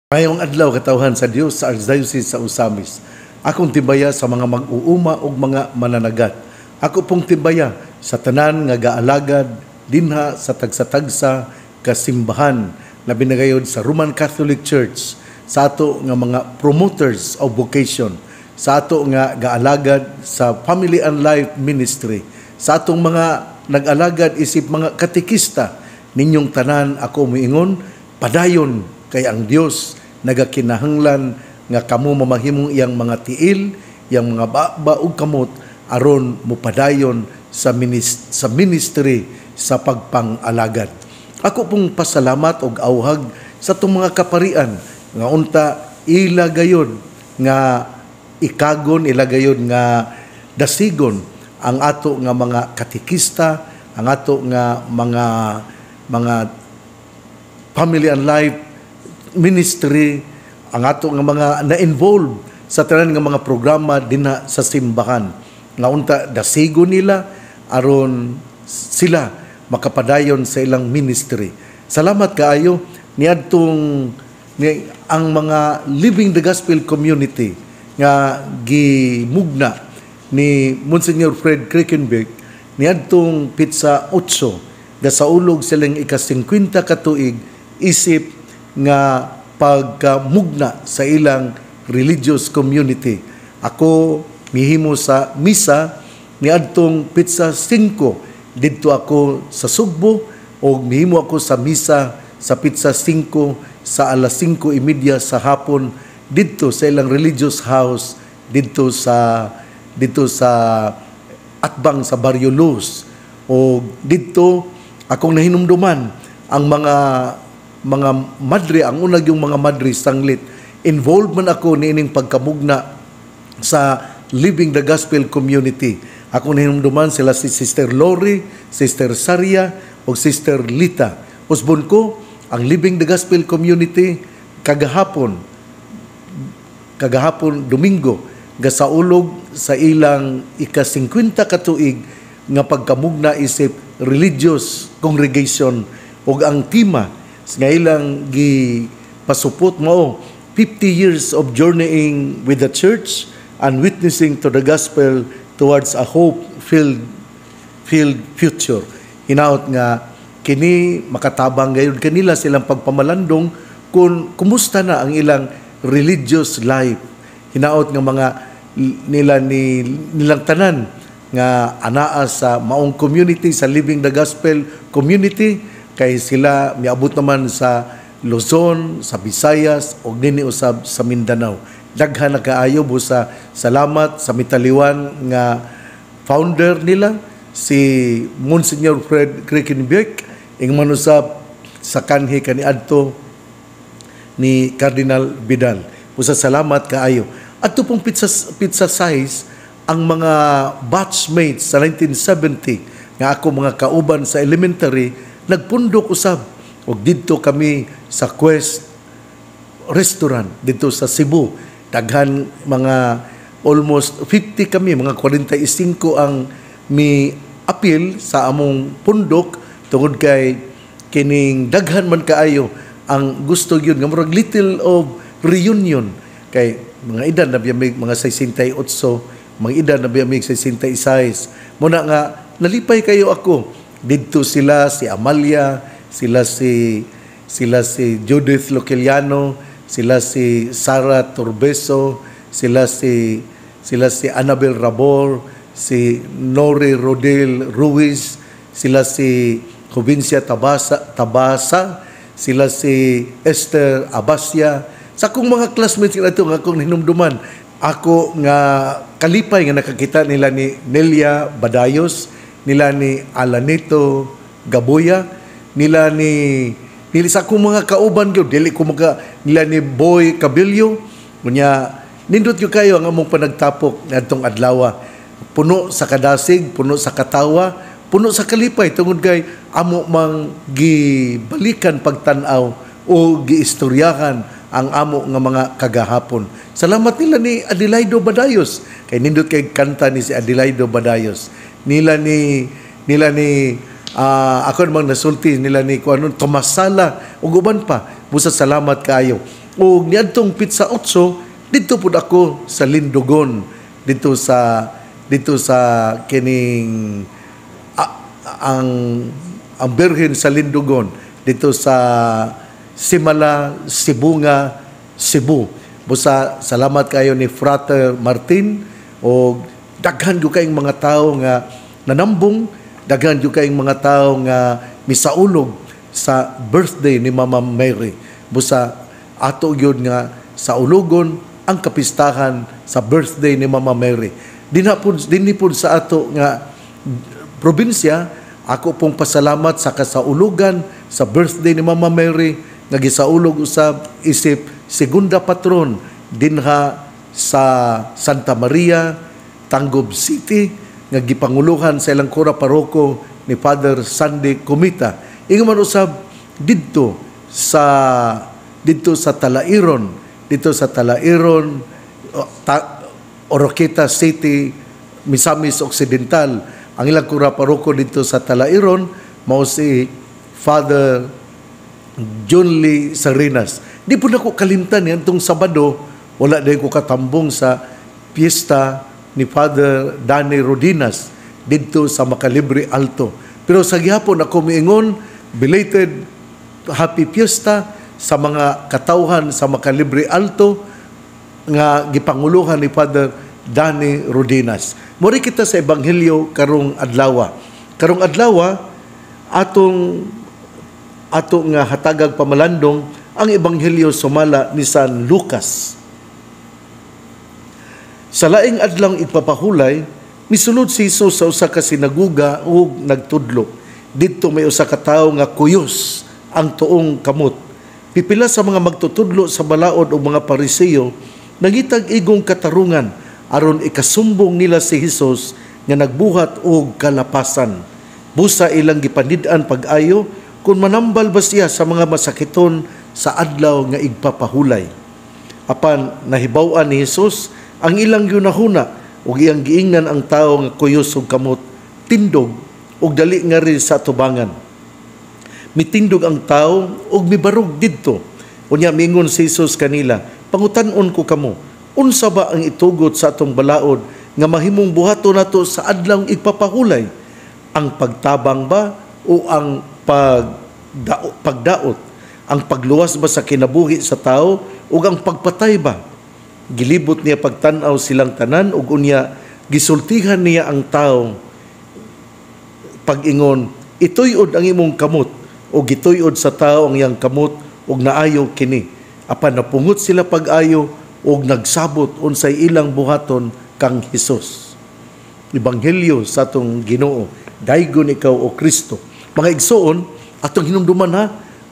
Mayong adlaw katawhan sa Dios sa Archdiocese sa Usamis. Akong tibaya sa mga mag-uuma o mga mananagat. Ako pong tibaya sa tanan nga gaalagad dinha sa tagsa-tagsa kasimbahan na binagayod sa Roman Catholic Church, sa ato nga mga promoters of vocation, sa ato nga gaalagad sa Family and Life Ministry, sa atong mga nag-alagad isip mga katikista. Ninyong tanan ako miingon, padayon kay ang Dios nagakinahanglan nga kamo mamahimong iyang mga tiil, iyang mga baog kamot aron mupadayon sa ministry sa pagpang-alagad. Ako pong pasalamat og awhag sa itong mga kaparian nga unta ilagayod nga ikagon, ilagayod nga dasigon ang ato nga mga katikista, ang ato nga mga Family and Life Ministry, ang ato nga mga na-involve sa tanan nga mga programa dinha sa simbahan. Nga unta dasigo nila aron sila makapadayon sa ilang ministry. Salamat kaayo niadtong ang mga Living the Gospel Community nga gimugna ni Monsignor Fred Kreckenberg niadtong Pitsa 8 da sa ulog silang ika-50 ka tuig isip nga pagkamugna sa ilang religious community. Ako mihimo sa misa niadtong Pitsa 5 didto ako sa Sugbo o mihimo ako sa misa sa Pitsa 5 sa alas 5:30 sa hapon didto sa ilang religious house didto sa Atbang sa Barrio Luz. O didto akong nahinumduman ang mga madre, ang unag yung mga madre sanglit. Involved man ako niining pagkamugna sa Living the Gospel Community. Ako nahinumduman sila si Sister Lori, Sister Saria, o Sister Lita. Usbon ko, ang Living the Gospel Community, kagahapon Domingo, gasaulog sa ilang ika-50 katuig nga pagkamugna isip religious congregation o ang tema nga ilang pasupot mo 50 years of journeying with the church and witnessing to the gospel towards a hope-filled future. Hinaot nga kini makatabang gayon kanila silang pagpamalandong kung kumusta na ang ilang religious life. Hinaot nga mga nilang tanan nga anaa sa maong community, sa Living the Gospel Community, kay sila miabot naman sa Luzon, sa Visayas, o nini usab sa Mindanao. Daghan na kaayo busa salamat sa mitaliwan nga founder nila, si Monsignor Fred Kreckenberg, ing manusab sa kanhi kaniadto ni Cardinal Vidal. Busa salamat kaayo. Adto pong pizza size ang mga batchmates sa 1970 nga ako mga kauban sa elementary nagpundok usab og didto kami sa Quest Restaurant dito sa Cebu. Daghan mga almost 50 kami, mga 45 ang mi apil sa among pundok tungod kay kining daghan man kaayo ang gusto gyud nga murag little of reunion kay mga edad na biyamig mga 68, mga edad na biyamig 66. Muna nga nalipay kayo ako. Dito sila si Amalia, sila si Judith Loqueliano, sila si Sara Torbeso, sila si Annabel Rabor, si Nori Rodel Ruiz, sila si Jovincia Tabasa, sila si Esther Abasia. Sa akong mga classmates nga ito, nga akong hinumduman, ako nga kalipay nga nakakita nila ni Nelia Badayos, nila ni Alanito Gaboya, nila sa akong mga kauban gyud, dili ko nila ni Boy Cabillo. Kunya nindot gyud kayo ang among panagtapok ngadtong adlaw. Puno sa kadasig, puno sa katawa, puno sa kalipay tungod kay amo mang gibalikan pagtan-aw o giistoryahan ang amo nga mga kagahapon. Salamat nila ni Adelaido Badayos, kay nindot kay kanta ni si Adelaido Badayos. Nila ni ako namang nasulti nila ni Tomas Sala ug uban pa. Busa salamat kaayo. O niadtong Pitsa 8 dito pud ako sa Lindogon, dito sa kining ang Birhen sa Lindogon, dito sa Simala, Sibunga, Cebu. Busa salamat kayo ni Frater Martin, o daghan jud kayong mga tao nga nanambong, daghan jud kayong mga tao nga misaulog sa birthday ni Mama Mary. Busa ato gyud nga sa ulugon ang kapistahan sa birthday ni Mama Mary. Dinhi pud sa ato nga probinsya, ako pong pasalamat sa kasaulugan sa birthday ni Mama Mary nga gisaulog usab isip segunda patron dinha sa Santa Maria, Tangub City, nga gipanguluhan sa ilang kura paroko ni Father Sandy Kumita. Ingon man usab dito sa Talairon, Oroqueta City, Misamis Occidental. Ang ilang kura paroko dito sa Talairon mao si Father John Lee Sarinas. Di po na ko kalimtan yan itong Sabado, wala na ko katambong sa piyesta ni Father Danny Rodinas dito sa Macalibre Alto. Pero sa gihapon ako miingon, belated happy fiesta sa mga katawhan sa Macalibre Alto nga gipanguluhan ni Father Danny Rodinas. Mori kita sa Ebanghelyo karong adlaw. Karong adlaw atong nga hatagag pamalandong ang Ebanghelyo sumala ni San Lucas. Sa laing adlaw ipapahulay, misulod si Jesus sa usa ka sinaguga ug nagtudlo. Didto may usa ka tawo nga kuyos ang tuong kamot. Pipila sa mga magtutudlo sa balaod o mga Pariseo nangitag igong katarungan aron ikasumbong nila si Jesus nga nagbuhat og kalapasan. Busa ilang gipanid-an pag-ayo kung manambal ba siya sa mga masakiton sa adlaw nga igpapahulay. Apan nahibaw-an ni Jesus ang ilang yunahuna ug iyang giingnan ang tawo nga kuyos og kamot tindog ug dali nga rin sa tubangan. Mitindog ang tawo ug mibarog didto. Unya mingon si Jesus kanila, pangutan-on ko kamo, unsa ba ang itugot sa atong balaod nga mahimong buhaton nato sa adlaw igpapahulay? Ang pagtabang ba o ang pagdaot? Ang pagluwas ba sa kinabuhi sa tao o ang pagpatay ba? Gilibot niya pagtanaw silang tanan ug unya gisultihan niya ang tao pag-ingon, ituyod ang imong kamot o gituyod sa tao ang iyang kamot ug naayo kini. Apan napungot sila pag-ayo ug nagsabot unsay ilang buhaton kang Hesus. Ebanghelyo sa atong Ginoo, daygon ikaw o Kristo. Mga igsoon, atong hinumduman ha,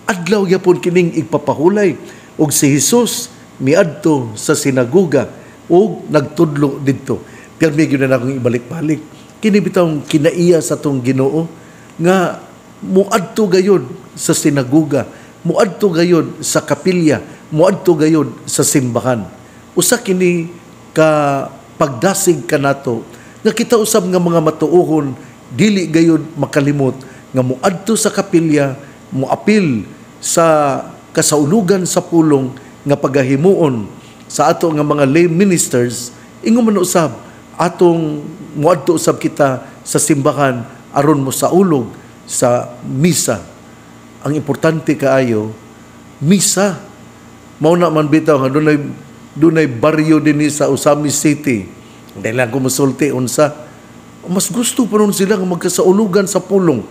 adlaw gyapon kining igpapahulay ug si Hesus miadto sa sinaguga ug nagtudlo didto. Pero may gyud na akong ibalik-balik. Kini bitawng kinaiya sa atong Ginoo nga muadto gayud sa sinaguga, muadto gayud sa kapilya, muadto gayud sa simbahan. Usa kini ka pagdasig kanato nga kita usab nga mga matuohon dili gayud makalimot nga muadto sa kapilya, muapil sa kasaulugan sa pulong nga pagahimuon sa ato nga mga lay ministers. Ingon man usab atong muadto usab kita sa simbahan aron mo sa ulog sa misa. Ang importante kaayo misa. Mao na man bitaw nga dunay baryo dinhi sa Usami City. Hindi lang kumusulti unsa. Mas gusto pa ron sila nga magkasaulugan sa pulong.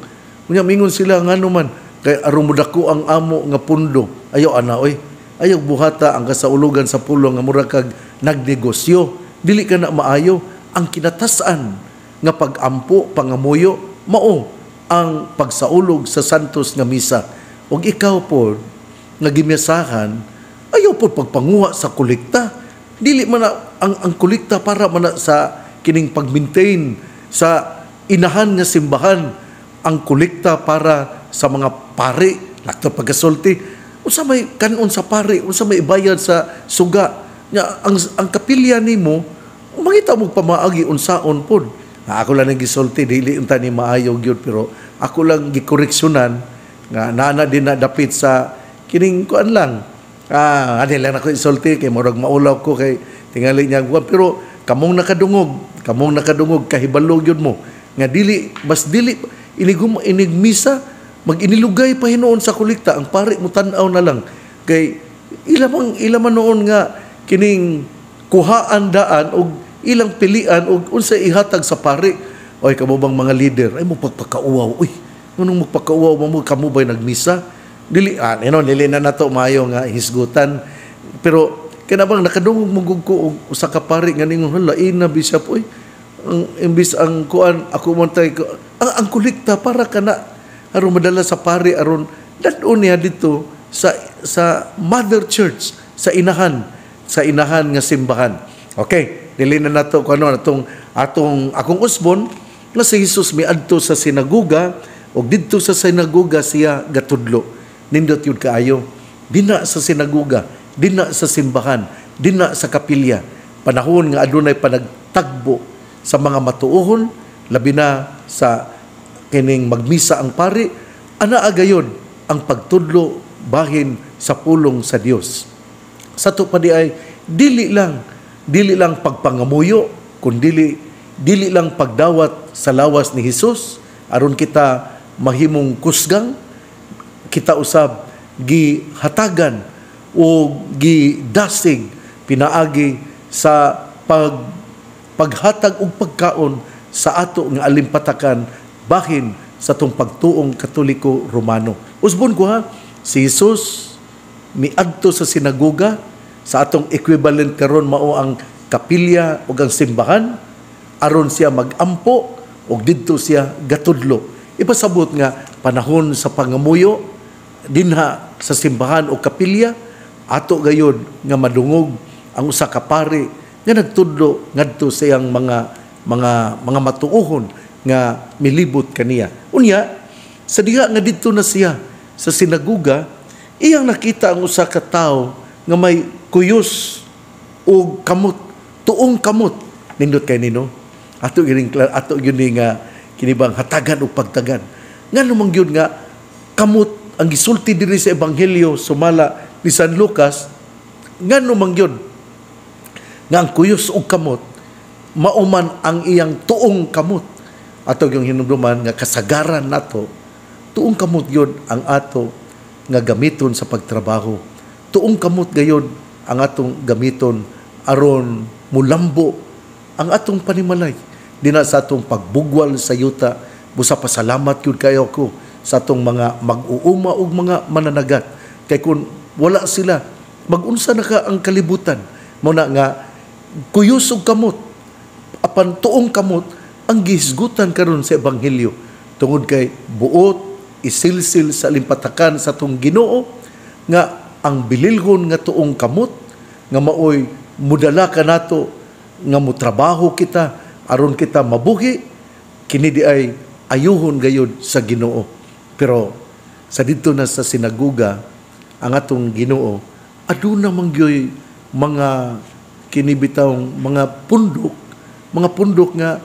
Unya mingon sila ngano man kay aron modako ang amo nga pundo. Ayaw ana oy. Ayaw buhata ang kasaulugan sa pulong nga mura kag nagnegosyo. Dili ka na maayo. Ang kinatasan nga pag-ampo, pangamuyo, mao ang pagsaulog sa santos nga misa. Og ikaw po nga gimiyasahan, ayaw po pagpanguha sa kolekta. Dili man ang kolekta para man sa kining pag-maintain sa inahan nga simbahan. Ang kolekta para sa mga pari, lakto pagkasulti. Unsa may kanon sa pari, unsa may ibayad sa suga. Ang kapilya nimo, mangita mo pamaagi unsaon pod. Ako lang nang gisulti, dili unta ni maayo gyud, pero ako lang gikoreksyonan nga nana din na dapit sa kining kuan lang Ano lang ako isulti kay murag maulaw ko kay tingali niya buwan. Pero kamong nakadungog kahibalo gyud mo nga dili inigmisa mag-inilugay pa hinuon sa kolekta ang pare mo tan-aw na lang kay ilaman noon nga kining kuhaan daan og ilang pilian og unsa ihatag sa pare. Oy kamo bang mga leader ay mo pagpakauaw. Uy, ngunong magpakauaw mo kamo ba'y nagmisa? Dili na nato maayo nga hisgutan. Pero kanabang nakadungog mugog ko og usa ka pare nga ningon lain na bishop oy. Ang imbis ang kuan ako montay ko ang kolekta para kana aron madala sa pare aron dadon niya dito sa mother church sa inahan nga simbahan. Okay, dili na nato kuno atong akong usbon nga si Jesus miadto sa sinagoga og didto sa sinagoga siya gatudlo. Nindot yun kaayo. Dina sa sinagoga, dina sa simbahan, dina sa kapilya. Panahon nga adunay panagtagbo sa mga matuohon, labi na sa kining magmisa ang pari, ana agayon ang pagtudlo bahin sa pulong sa Dios. Sa to pa di ay dili lang pagpangamuyo, kundi dili lang pagdawat sa lawas ni Jesus aron kita mahimong kusgang, kita usab gihatagan o gidasig pinaagi sa paghatag og pagkaon sa ato nga alimpatakan bahin sa tong pagtuong Katoliko Romano. Usbon ko ha, si Jesus miadto sa sinagoga, sa atong equivalent karon mao ang kapilya ug ang simbahan aron siya magampo ug didto siya gatudlo. Ipasabot nga panahon sa pangamuyo dinha sa simbahan o kapilya ato gayud nga madungog ang usa ka pari nga nagtudlo ngadto sa iyang mga matuohon nga milibot kaniya. Unya sa diha nga didto na siya sa sinagoga, iyang nakita ang usa ka tawo nga may kuyos o kamot, tuong kamot. Nindot kay nino. Ato gyud nga kinibang hatagan o pagtagan. Nga namang yun nga kamot ang gisulti diri sa ebanghelyo sumala ni San Lucas, nga namang yun nga ang kuyos o kamot mauman ang iyang tuong kamot. Ato yung hinumduman nga kasagaran nato, tuong kamot yun ang ato nga gamiton sa pagtrabaho. Tuong kamot gayon ang atong gamiton aron mulambo ang atong panimalay. Dina sa atong pagbugwal sa yuta, busa pasalamat yun kayo ko sa atong mga mag-uuma o mga mananagat. Kay kung wala sila, mag-unsa na ka ang kalibutan. Muna nga, kuyos og kamot, apan tuong kamot, ang gihisgutan karon sa ebanghelyo. Tungod kay buot, isilsil sa limpatakan sa atong Ginoo, nga ang bililhon nga tuong kamot, nga maoy mudala ka nato, nga mutrabaho kita, aron kita mabuhi, kini di ay ayuhon gayud sa Ginoo. Pero sa dito na sa sinagoga ang atong Ginoo aduna mangyoy mga kinibitawng mga pundok nga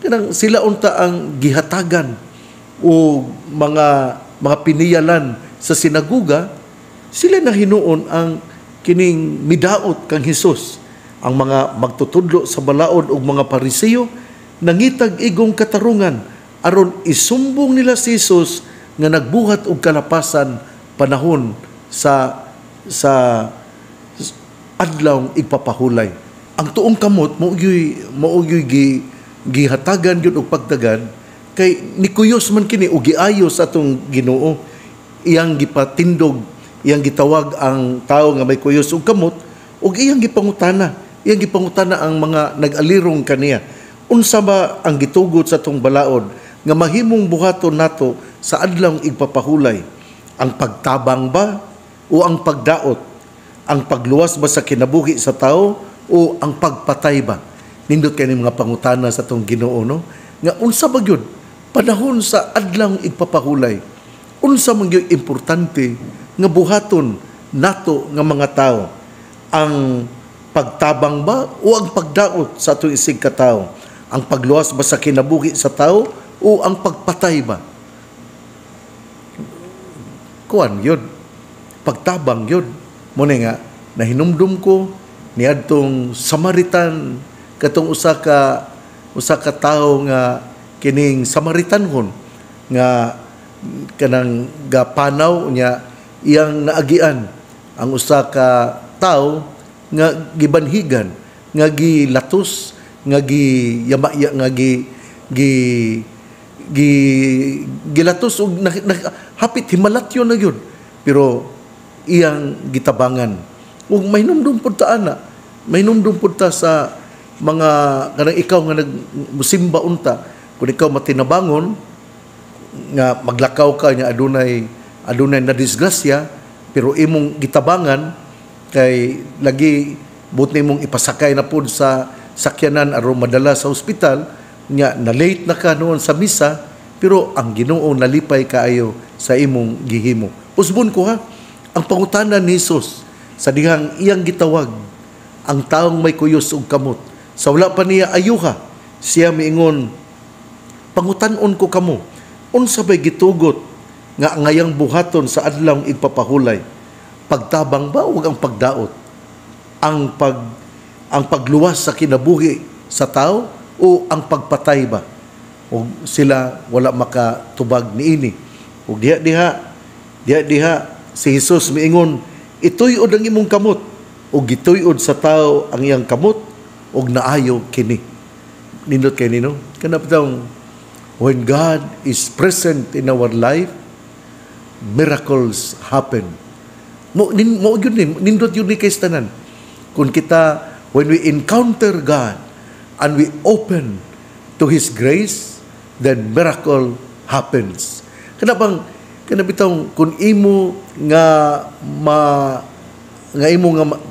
kanang sila unta ang gihatagan o mga piniyalan sa sinagoga, sila na hinuon ang kining midaot kang Hesus. Ang mga magtutudlo sa balaod og mga Pariseo nangitag igong katarungan aron isumbong nila si Jesus nga nagbuhat og kalapasan panahon sa adlawng igpapahulay. Ang tuong kamot mao gihatagan gyud og pagdagan kay nikuyos man kini og giayo sa atong Ginoo. Iyang gipatindog, iyang gitawag ang tawo nga may kuyos og kamot ug iyang gipangutana ang mga nag-alirong kaniya. Unsa ba ang gitugot sa atong balaod nga mahimong buhaton nato sa adlawng igpapahulay? Ang pagtabang ba o ang pagdaot? Ang pagluwas ba sa kinabuhi sa tao o ang pagpatay ba? Nindot kay mga pangutana sa atong Ginoo, no? Nga unsa ba gyud panahon sa adlawng igpapahulay? Unsa man gyud importante nga buhaton nato nga mga tao? Ang pagtabang ba o ang pagdaot sa atong isig katao? Ang pagluwas ba sa kinabuhi sa tao o ang pagpatay ba? Kuan yun. Pagtabang yun. mo nga nahinumdum ko niadtong Samaritan katong usa ka tawo nga kining Samaritanhon nga kanang gapanaw niya iyang naagian ang usa ka tawo nga gibanhigan, nga gilatos, nga giyamaya, nga gilatos og hapit himalatyon na yun, pero iyang gitabangan ug mahinumdum pud ta ana, mahinumdum pud ta sa mga kanang ikaw nga nagmusimba unta, kung ikaw matinabangon nga maglakaw ka nya adunay na disgrasya, pero imong gitabangan kay lagi but nimong ipasakay na pud sa sakyanan aron madala sa ospital nya na late na ka noon sa misa, pero ang Ginoo nalipay kaayo sa imong gihimo. Usbon ko ha, ang pangutanan ni Jesus sa dihang iyang gitawag ang taong may kuyos ug kamot, sa wala pa niya ayuha, siya miingon, pangutan-on ko kamo, unsa bay gitugot nga ngayang buhaton sa adlaw igpapahulay, pagtabang ba o ang pagdaot, ang pagluwas sa kinabuhi sa tao o ang pagpatay ba? O sila wala makatubag niini. O diha si Jesus miingon, ituy-od ang imong kamot o gituy-od sa tao ang iyang kamot o naayo kini. Nindot kay nino kanap daw, when God is present in our life, miracles happen. Mo yun din, nindot yun ni kay tanan. Kung kita, when we encounter God and we open to His grace, then miracle happens. Kanabitang kung imo nga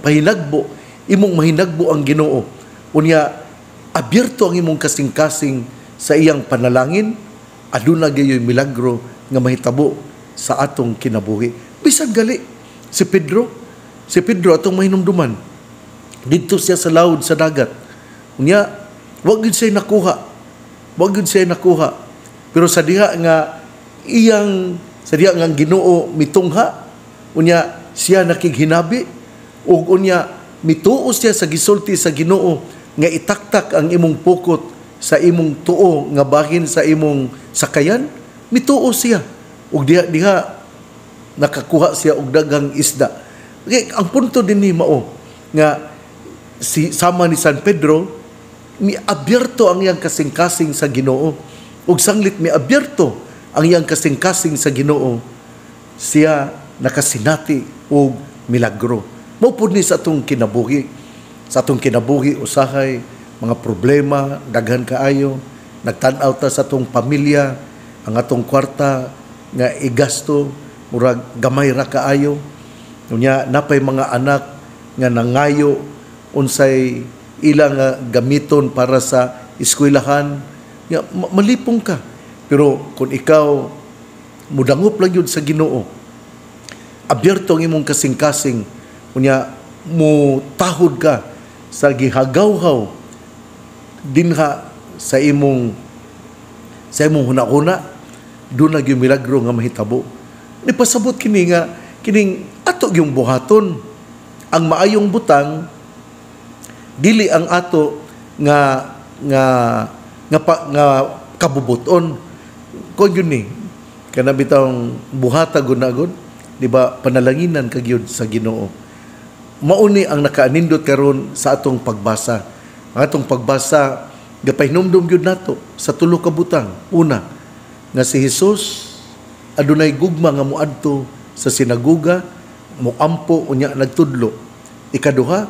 pahinagbo, imong mahinagbo ang Ginoo, unya abierto ang imong kasing-kasing sa iyang panalangin, aduna gayoy milagro nga mahitabo sa atong kinabuhi. Bisan gali si Pedro atong mahinumduman didto siya sa laod sa dagat, unya wag gid siya nakuha, pero sa diha nga Ginoo mitungha, unya siya nakighinabi ug unya mituo siya sa gisulti sa Ginoo nga itaktak ang imong pukot sa imong tuo nga bahin sa imong sakayan, mituo siya ug diha nakakuha siya og daghang isda. Okay, ang punto din ni mao nga sama ni San Pedro, miabierto ang iyang kasing-kasing sa Ginoo. Ug sanglit miabierto ang iyang kasing-kasing sa Ginoo, siya nakasinati og milagro. Mao pud ni sa atong kinabuhi. Sa atong kinabuhi usahay mga problema daghan kaayo, nagtan-aw ta sa atong pamilya, ang atong kwarta nga igasto murag gamay ra kaayo. Unya napay mga anak nga nangayo unsay ilang gamiton para sa eskwelahan, nga malipong ka. Pero kung ikaw mudangop lang yun sa Ginoo, abierto ang imong kasing-kasing, unya mo tahod ka sa gihagaw-haw dinha sa imong hunahuna, doon na yung milagro nga mahitabo. Nipasabot kining ato yung buhaton. Ang maayong butang dili ang ato nga kabubuton. Kung yun ni kanabitang buhata gunagod, di ba, panalanginan kagyud sa Ginoo. Mauni ang nakaanindot karon sa atong pagbasa. Ang atong pagbasa gapahinumdum gyud nato sa tulo ka butang. Una, nga si Jesus adunay gugma nga moadto sa sinagoga, moampo unya nagtudlo. Ikaduha,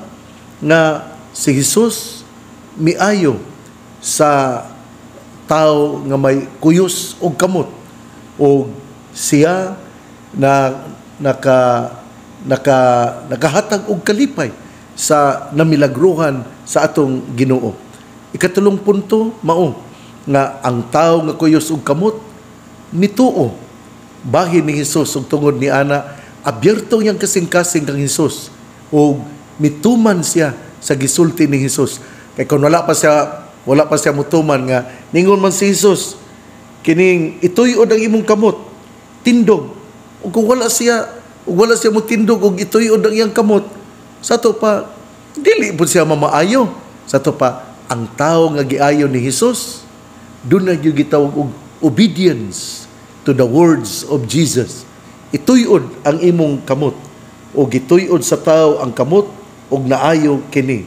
nga si Jesus miayo sa tao nga may kuyos og kamot, o siya na nakahatag og kalipay sa namilagruhan sa atong Ginoo. Ikatulong punto mao nga ang tao nga kuyos og kamot mituo bahin ni Jesus ug tungod ni ana abierto yang kasing-kasing kang Jesus ug mituman siya sa gisulti ni Jesus. Kay kung wala pa siya mutuman nga ningon man si Jesus kining ituy-od ang imong kamot tindog, ug kung wala siya ug wala siya motindog og ituy-od ang iyang kamot, sa to pa dili pud siya mamaayo. Sa to pa ang tao nga giayo ni Hesus, doon na yung gitawag og obedience to the words of Jesus. Ituy-od ang imong kamot o gituy-od sa tao ang kamot og naayo kini.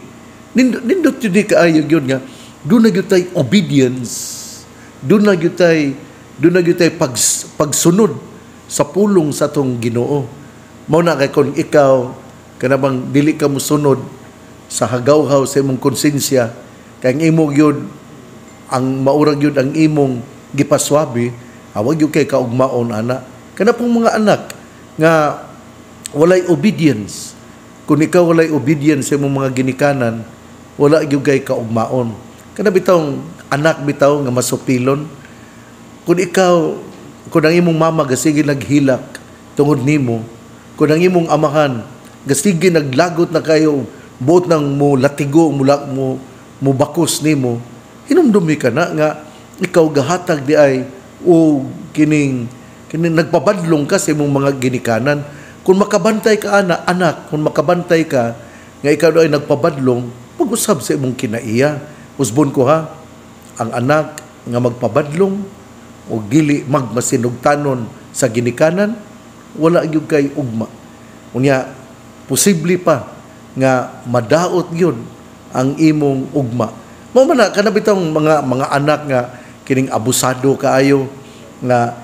Nindot yun kaayo yun nga, doon na yun tayo obedience, doon na yun tayo pagsunod sa pulong sa tong Ginoo. Mao na kay kung ikaw kanabang dili ka mosunod sa hagaw-haw sa imong konsensya, kay ang imong yun ang maurag yun ang imong gipaswabi, awag yun kay kaugmaon ana. Kana pong mga anak nga walay obedience. Kung ikaw walay obedience sa imong mga ginikanan, wala yun kay kaugmaon. Kana bitawng anak bitaw nga masupilon. Kung ang imong mama gasigi naghilak tungod nimo, kung ang imong amahan gasigi naglagot na kayo buot nang mo latigo mo bakos nimo, hinumdumi ka na nga ikaw gahatag di ay o kining nagpabadlong ka sa imong mga ginikanan. Kung makabantay ka anak, kung makabantay ka nga ikaw ay nagpabadlong, pag-usab sa imong kinaiya. Usbon ko ha, ang anak nga magpabadlong o gili magmasinugtanon sa ginikanan, wala gyud kay ugma. Unya posible pa nga madaot yun ang imong ugma. Mao man na kanabitong mga anak nga kining abusado kaayo nga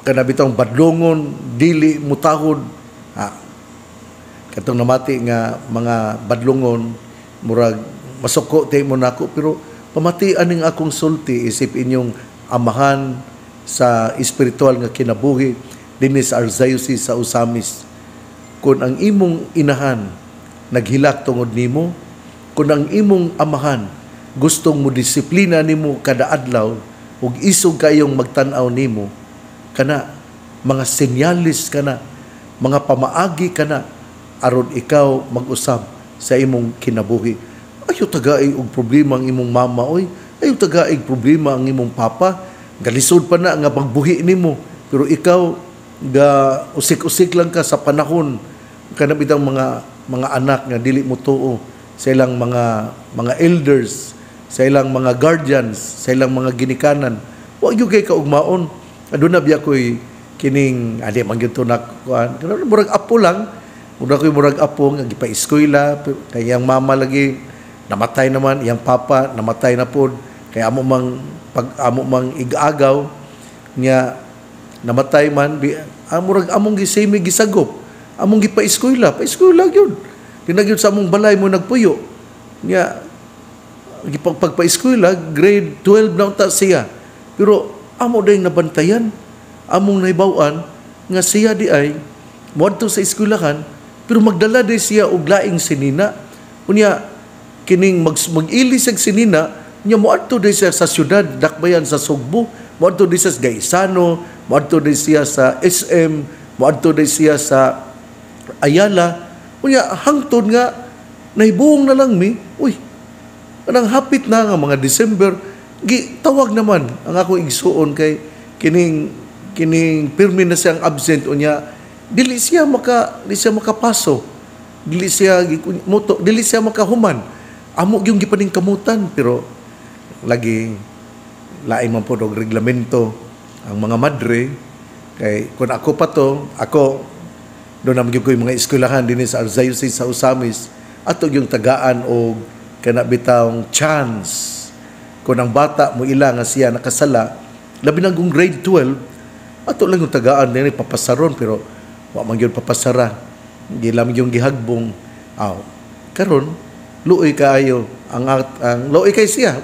kanabitong badlongon dili mutahod. Katong namati nga mga badlongon murag masuko tay mo nako, pero pamatian ning akong sulti isip inyong amahan sa espiritual nga kinabuhi dinhi sa Archdiocese sa Osamis. Kung ang imong inahan naghilak tungod nimo, kung ang imong amahan gustong mo disiplina nimo kada adlaw ug isog kayong magtan-aw nimo, kana mga senyalis kana, mga pamaagi kana aron ikaw mag-usab sa imong kinabuhi. Ayaw tagaig og problema ang imong mama oy, ayaw tagaig problema ang imong papa, galisod pa na nga pagbuhi nimo, pero ikaw ga usik-usik lang ka sa panahon kana bitang mga anak nga dili mo tuo sa ilang mga elders, sa ilang mga guardians, sa ilang mga ginikanan. Wa gyud kay kaugmaon. Aduna biya koy kining adi man gyud to nakuan. Kana murag apo lang. Murag apo nga gipa-eskwela kay yang mama lagi namatay naman, yang papa namatay na pod. Kay amo mang igagaw nya namatay man murag among gisemi gisagop. Among gipa-eskwela, pa-eskwela gyud. Dinagyud sa among balay mo nagpuyo. Nya pagpa-eskwela grade 12 na ta siya. Pero amo dayong nabantayan, among naibaw-an nga siya di ay moadto sa eskwelahan, pero magdala di siya og laing sinina. Unya kining mag-ilisag sinina, nya moadto di siya sa syudad, dakbayan sa Sugbo, moadto di siya sa Gaisano, moadto di siya sa SM, moadto di siya sa Ayala. Unya hangtod nga nahibuong na lang mi, uy, anang hapit na nga mga December, tawag naman ang akong igsuon kay kining pirmi na siyang absent unya dili siya makapaso, dili siya makahuman. Amo yung gipaning kamutan, pero lagi lain man po og reglamento ang mga madre. Kay kung ako pa to, ako doon naman yung mga eskwelahan din sa Archdiocese sa Osamis, ato yung tagaan o kanabitang chance. Kung ang bata mo ilang nga siya nakasala, labi na kung grade 12, ato lang yung tagaan din, papasaron, pero wa man yun papasara. Gilam yung gihagbong, karon luoy kaayo ang luoy kay siya,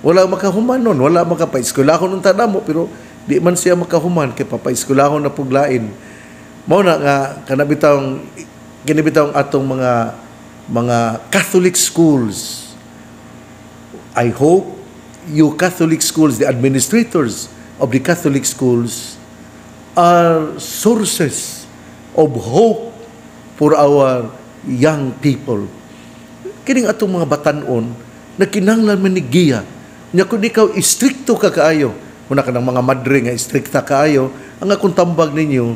wala makahumanon, wala makapaeskwelahon ng tanamo, pero di man siya makahuman kay papaeskwelahon na puglain. Mao na nga kinibitawng atong mga Catholic schools. I hope you Catholic schools, the administrators of the Catholic schools are sources of hope for our young people. Kining atong mga batanon na kinahanglan man ni giya. Nya kung ikaw istrikto ka kaayo, muna ka ng mga madre nga istrikta kaayo, ang akong tambag ninyo,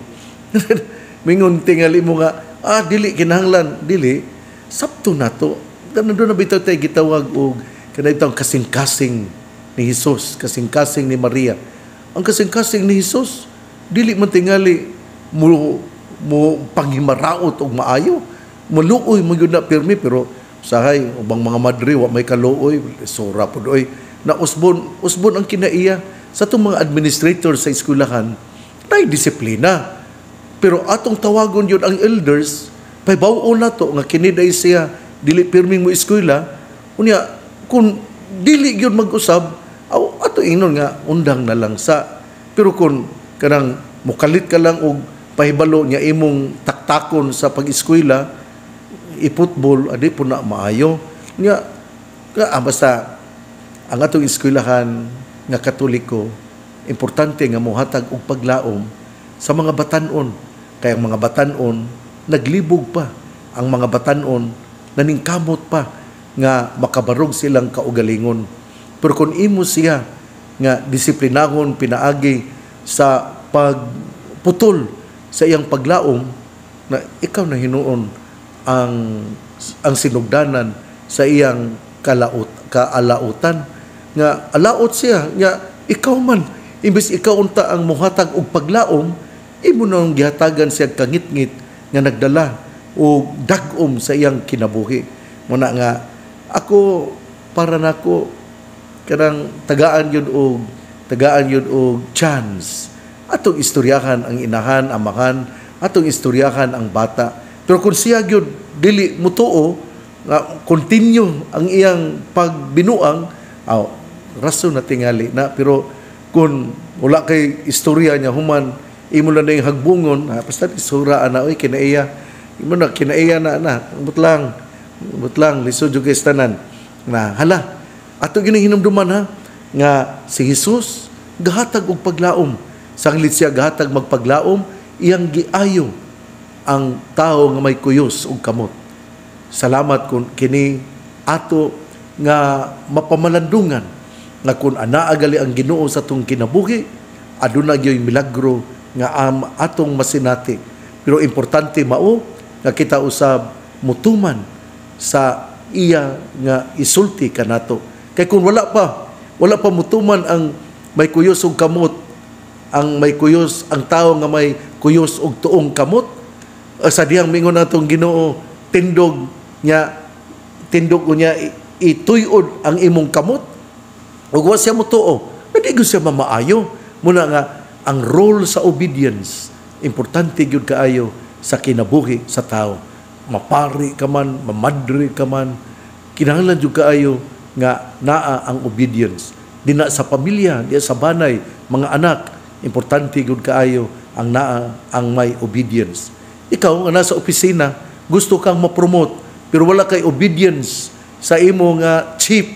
mingon tingali mo nga, dili kinahanglan, dili, sabto na to. Nandun na bitaw tayo gitawag og kanaytang kasing-kasing ni Jesus, kasing-kasing ni Maria. Ang kasing-kasing ni Jesus, dili man tingali mo pangimaraot og maayo. Maluoy mo yun na pirmi, pero sahay, ubang mga madre, wa may kaluoy, sura po doy. Na usbon ang kinaiya sa itong mga administrator sa eskwelahan, na disiplina. Pero atong tawagon yun ang elders, paybaw na to, nga kiniday siya, dili pirming mo eskwela, unya, kung dili yun mag-usab, ato inon nga, undang na lang sa. Pero kung kanang mukalit ka lang og pahibalo niya imong taktakon sa pag-eskwela, i-football, adi po na maayo. Nga, basta, ang atong eskwelahan nga Katoliko, importante nga muhatag og paglaom sa mga batanon. Kaya ang mga batanon, naglibog pa. Ang mga batanon, naningkamot pa nga makabarog silang kaugalingon. Pero kung imo siya nga disiplinahon, pinaagi sa pagputol sa iyang paglaom, na ikaw na hinuon ang sinugdanan sa iyang kaalautan, nga alaot siya, nga ikaw man, imbes ikaw unta ang muhatag og paglaom, imo nang gihatagan siya kangit-ngit nga nagdala o dagom sa iyang kinabuhi. Muna nga, ako, para nako, kanang tagaan yun og chance. Atong istoryahan ang inahan, amahan, atong istoryahan ang bata. Pero kung siya yun, dili mutuo, nga continue ang iyang pagbinuang, rason na tingali na. Pero kung wala kay istorya niya, human, imo lang na yung hagbungon, basta isura na, oy, kinaiya, imo na, kinaiya na, butlang, lisod yung kaistanan, na, hala, ato ginahinumduman ha, nga si Jesus, gahatag og paglaom, sanglit siya gahatag magpaglaom, iyang giayo, ang tao nga may kuyos ug kamot. Salamat kung kini ato nga mapamalandungan nga kung anaa gali ang Ginoo sa atong kinabuhi, aduna gyoy milagro nga atong masinati. Pero importante mao nga kita usab mutuman sa iya nga isulti kanato. Kay kung wala pa mutuman ang may kuyos ug kamot, ang may kuyos, ang tao nga may kuyos ug tuong kamot, sa diyang mingon natong Ginoo, tindog ko niya ituyod ang imong kamot, ug wa siya mutuo, hindi ko siya mamaayo. Muna nga, ang role sa obedience, importante gyud kaayo sa kinabuhi sa tao. Mapari ka man, mamadre ka man, kinahanglan gyud kaayo nga naa ang obedience. Di na sa pamilya, di sa banay, mga anak, importante gyud kaayo ang naa ang may obedience. Ikaw nga nasa opisina, gusto kang ma-promote, pero wala kay obedience sa imo nga chief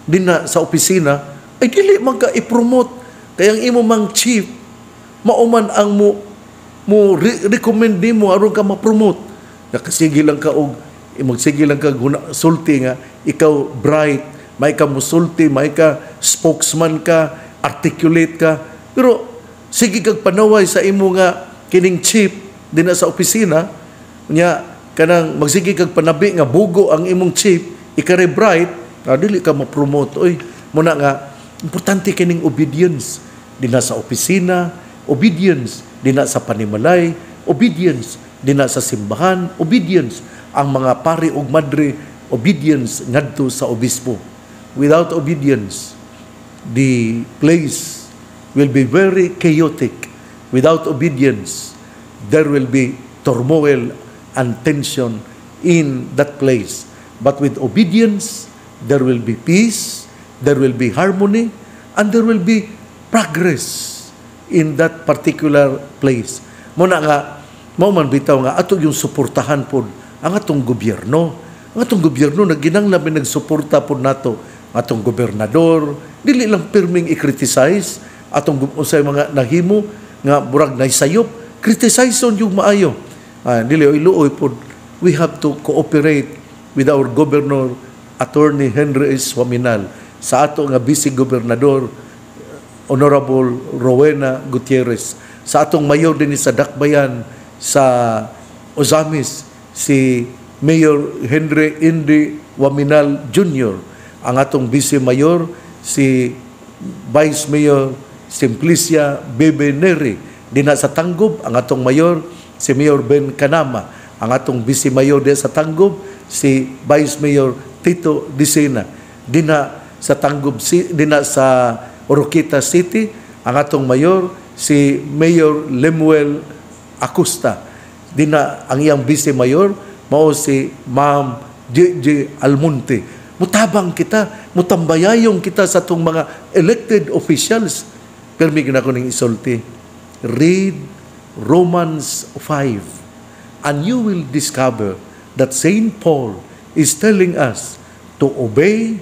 din na sa opisina, ay dili man ka i-promote. Kaya ang imo mang chief, mauman ang recommend mo aron ka ma-promote. Nakasige lang ka og magsige lang ka sulti nga ikaw bright, may ka musulti, may ka spokesman ka, articulate ka. Pero sige kag panaway sa imo nga kining chief din na sa opisina, nya kanang magsige kag panabi nga bugo ang imong chief, ikare bright, dili ka ma-promote. Oy, muna nga, importante kining obedience. Di na sa opisina, obedience. Di na sa panimalay, obedience. Di na sa simbahan, obedience. Ang mga pari ug madre, obedience ngadto sa obispo. Without obedience, the place will be very chaotic. Without obedience, there will be turmoil and tension in that place. But with obedience, there will be peace, there will be harmony, and there will be progress in that particular place. Muna nga, mauman bitaw nga, ato yung suportahan po ang atong gobyerno. Ang atong gobyerno, naginanglamin nagsuporta po nato. Atong gobernador, dili lang pirming i-criticize, atong usay mga nahimo, nga burag naisayop, criticize on yung maayo. Dili, iluoy po, we have to cooperate with our governor, Attorney Henry S. Waminal, sa ato nga vice-gobernador, Honorable Rowena Gutierrez, sa atong mayor din sa Dakbayan, sa Ozamis, si Mayor Henry Indy Waminal Jr., ang atong Vice Mayor si Vice Mayor Simplicia Bebe Neri, dina sa Tanggob ang atong mayor si Mayor Ben Kanama, ang atong Vice Mayor di sa Tanggob si Vice Mayor Tito Dicena, dina sa Tanggob, dina sa Oroquita City ang atong mayor si Mayor Lemuel Acosta, dina ang iyang Vice Mayor mao si Ma'am J.J. Almonte. Mutabang kita, mutambayayong kita sa itong mga elected officials. Pero may ginako ning isulti. Read Romans 5 and you will discover that St. Paul is telling us to obey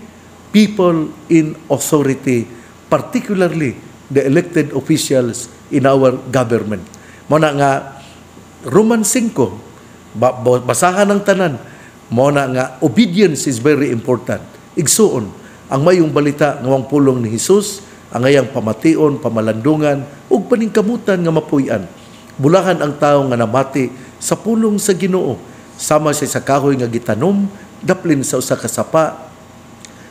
people in authority, particularly the elected officials in our government. Muna nga, Romans 5, basahan ng tanan, muna nga, obedience is very important. Igsuon, ang mayong balita ngawang pulong ni Jesus, ang ngayang pamation, pamalandungan, ug paningkamutan nga mapuy-an. Bulahan ang tao nga namati sa pulong sa Ginoo, sama siya sa kahoy nga gitanom, daplin sa usa ka sapa,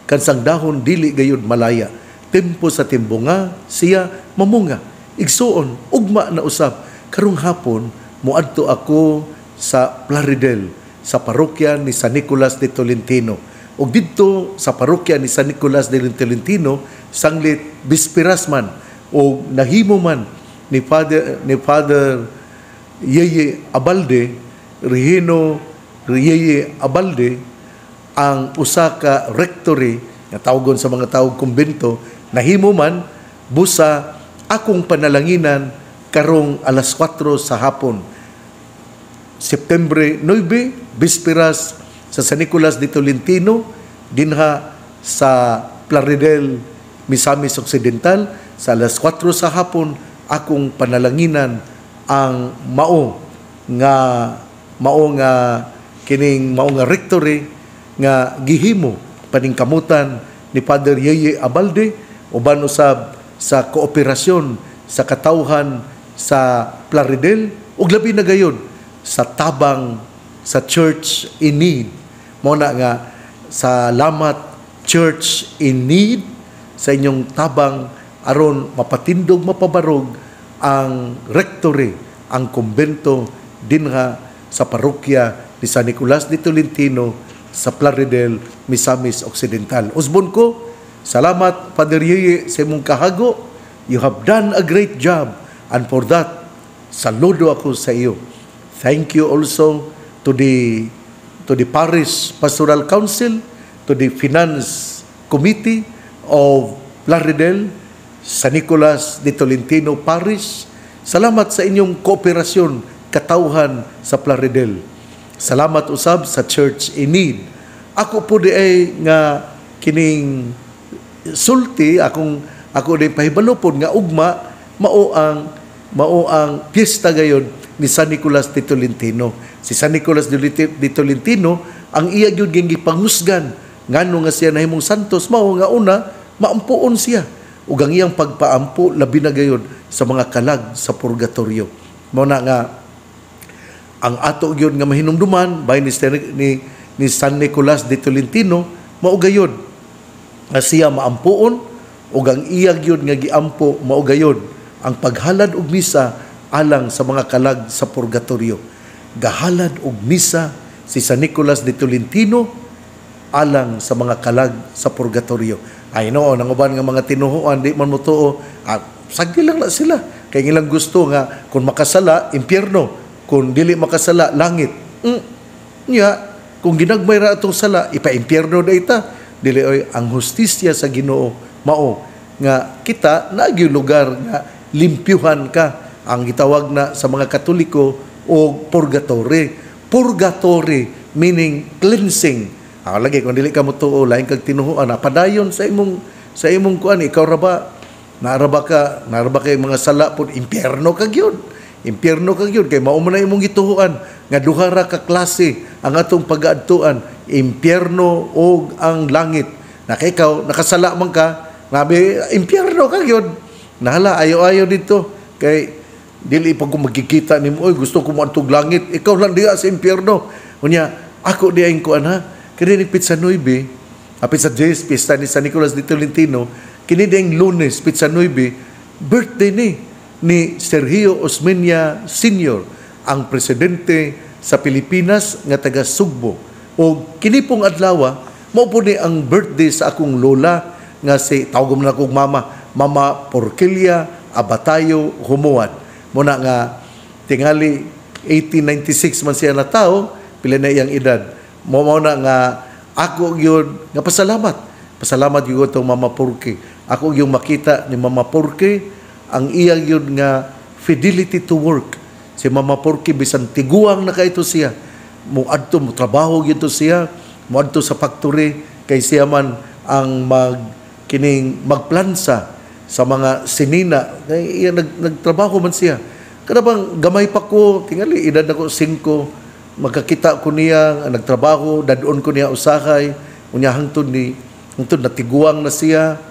kansang dahon dili gayud malaya. Tempo sa timbunga, siya mamunga. Igsuon, ugma na usab. Karong hapon, muadto ako sa Plaridel, sa parokya ni San Nicolas de Tolentino. O dito sa parokya ni San Nicolas de Tolentino, sanglit bisperas man o nahimo man ni Father Yeye Abalde, Regino Yeye Abalde, ang usa ka rectory nga tawgon sa mga tawag kumbento, nahimo man busa akong panalanginan karong alas 4 sa hapon. September 9, bisperas sa San Nicolas de Tolentino, dinha sa Plaridel, Misamis Occidental, sa alas 4 sa hapon, akong panalanginan ang mao nga rectory nga gihimo paningkamutan ni Father Yeye Abalde, uban usab sa kooperasyon sa katawhan sa Plaridel, ug labi na gayud sa tabang sa Church in Need. Muna nga, salamat Church in Need sa inyong tabang aron mapatindog, mapabarog ang rectory, ang kumbento dinha sa parokya ni San Nicolas de Tolentino sa Plaridel, Misamis Occidental. Usbon ko, salamat Father Yeye sa imong kahago. You have done a great job, and for that, saludo ako sa iyo. Thank you also to the Parish Pastoral Council, to the Finance Committee of Plaridel, San Nicolas de Tolentino Parish. Salamat sa inyong kooperasyon, katawhan sa Plaridel. Salamat usab sa Church in Need. Ako po di ay nga kining sulti, ako di pahibalupon nga ugma mao ang piyesta gayon ni San Nicolas de Tolentino. Si San Nicolas de Tolentino, ang iya gyud gipangusgan ngano nga siya nahimong santos, mao nga una maampuon siya. Ug ang iyang pagpaampo labi na gayon sa mga kalag sa purgatorio. Mao na nga ang ato gyud nga mahinumduman bahin ni San Nicolas de Tolentino, mao gayon nga siya maampuon, ug ang iya gyud nga giampo mao gayon ang paghalad og misa alang sa mga kalag sa purgatorio. Gahalad og misa si San Nicolas de Tolentino alang sa mga kalag sa purgatorio. Ay no, nang uban nga mga tinuhuan di man mo tuo, sagdi lang na sila. Kay ilang gusto nga kung makasala, impyerno, kung dili makasala, langit. Kung ginagmay ra atong sala, ipa-impyerno da ita. Dili oy, ang hustisya sa Ginoo mao nga kita nagyo lugar nga limpyuhan ka, ang gitawag na sa mga Katoliko o purgatory. Purgatory meaning cleansing. Lagi kung dili ka mo tuo, lain kag tinuhuan, padayon sa imong kuan, ikaw ra ba naraba ka mga sala pud, impyerno kag yun. Impyerno kag yun kay mao man imong gituhuan nga duha ra ka klase ang atong pag-aadtuan, impyerno o ang langit. Na kay ikaw nakasala man ka, ngabi impyerno kag yun. Nahala ayo-ayo dito kay dili pa ko magkikita nimo, oy gusto ko moadtog langit, ikaw lang diha sa impyerno. Unya, ako diain ko ana, kini ni Pizza 9, Pizza 10, pista ni San Nicolas de Tolentino, kini ding Lunes, Pizza 9, birthday ni Sergio Osmeña Sr., ang presidente sa Pilipinas nga taga Sugbo. O kini pong adlaw, mao po ni ang birthday sa akong lola nga si tawagom na akong Mama Porquelia Abatayo Humuan. Muna nga tingali 1896 man siya na tao, pila na iyang edad. Mo na nga ako yun nga pasalamat. Pasalamat yun itong Mama Porque. Ako yung makita ni Mama Porque, ang iyang yun nga fidelity to work. Si Mama Porque bisan tiguang na kaito siya. Mo trabaho gito siya, mo adto sa factory kay siya man ang magplansa sa mga sinina. Iya nagtrabaho man siya. Kada bang gamay pa ko, tingali edad ako 5, magkakita ko niya, nagtrabaho, dadon ko niya usahay, unya hangtod natiguang na siya.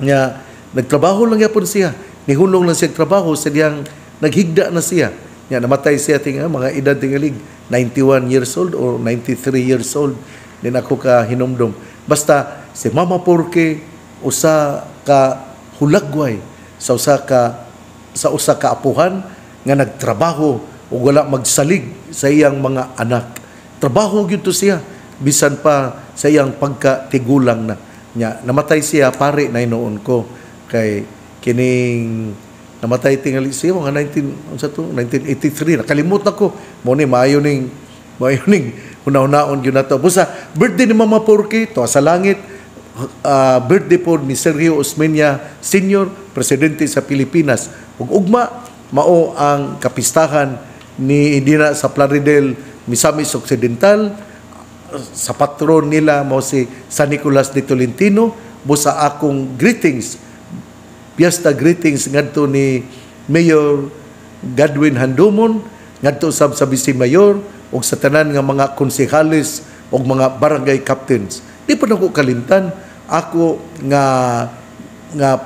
Nya nagtrabaho lang yapon siya. Nihulong lang siya trabaho sa diyang naghigda na siya. Nya namatay siya mga edad tingali 91 years old or 93 years old. Din ako ka hinumdom. Basta si Mama Porque usa ka hulagway sa usa ka apuhan nga nagtrabaho ug wala magsalig sa iyang mga anak. Trabaho gyud to siya bisan pa sa iyang pagkatigulang na. Nya namatay siya pare na noon ko kay kining namatay tingali siya mga 1983 nakalimot na ko mo ni maayo ning una-unaon gyud nato. Busa birthday ni Mama Porque to sa langit. Birthday po ni Sergio Osmeña Sr., presidente sa Pilipinas. Ug ugma mao ang kapistahan ni Dina sa Plaridel, Misamis Occidental. Sa patron nila mao si San Nicolas de Tolentino. Busa akong greetings, fiesta greetings ngadto ni Mayor Godwin Handumon, ngadto sa Vice Mayor ug sa tanan nga mga konsehales ug mga barangay captains. Di pa nako kalimtan ako nga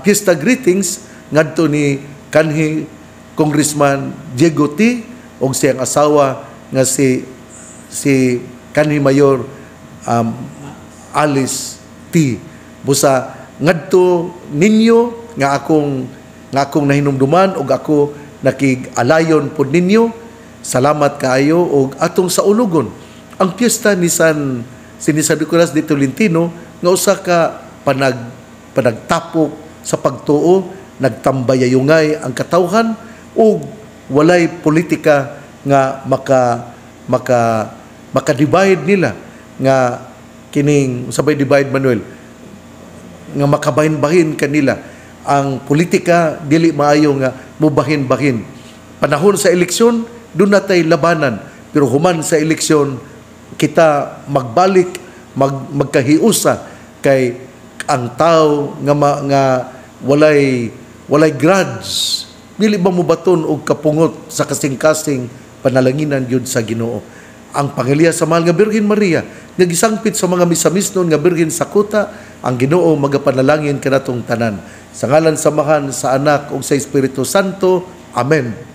fiesta greetings ngadto ni kanhi Congressman Diego T. og siyang asawa nga si kanhi Mayor Alice T. Busa ngadto ninyo nga akong nahinumduman og ako nakig-alayon pod ninyo. Salamat kaayo og atong sa ulugon ang fiesta ni San Nicolas de Tolentino nga usa ka panagtapok sa pagtuo, nagtambayayungay ang katawhan ug walay politika nga maka-divide nila nga kining sabay divide Manuel nga makabahin-bahin kanila ang politika dili maayo nga mubahin-bahin. Panahon sa eleksyon doon natay labanan, pero human sa eleksyon kita magbalik magkahiusa kay ang tao nga walay grudge, dili ba mo baton og kapungot sa kasing-kasing panalanginan yun sa Ginoo. Ang pangilya sa mahal nga Birhen Maria nga gisangpit sa mga misamisnon nga Birhen sa kuta, ang Ginoo magapanalangin kanatong tanan. Sa ngalan samahan sa Anak ug sa Espiritu Santo. Amen.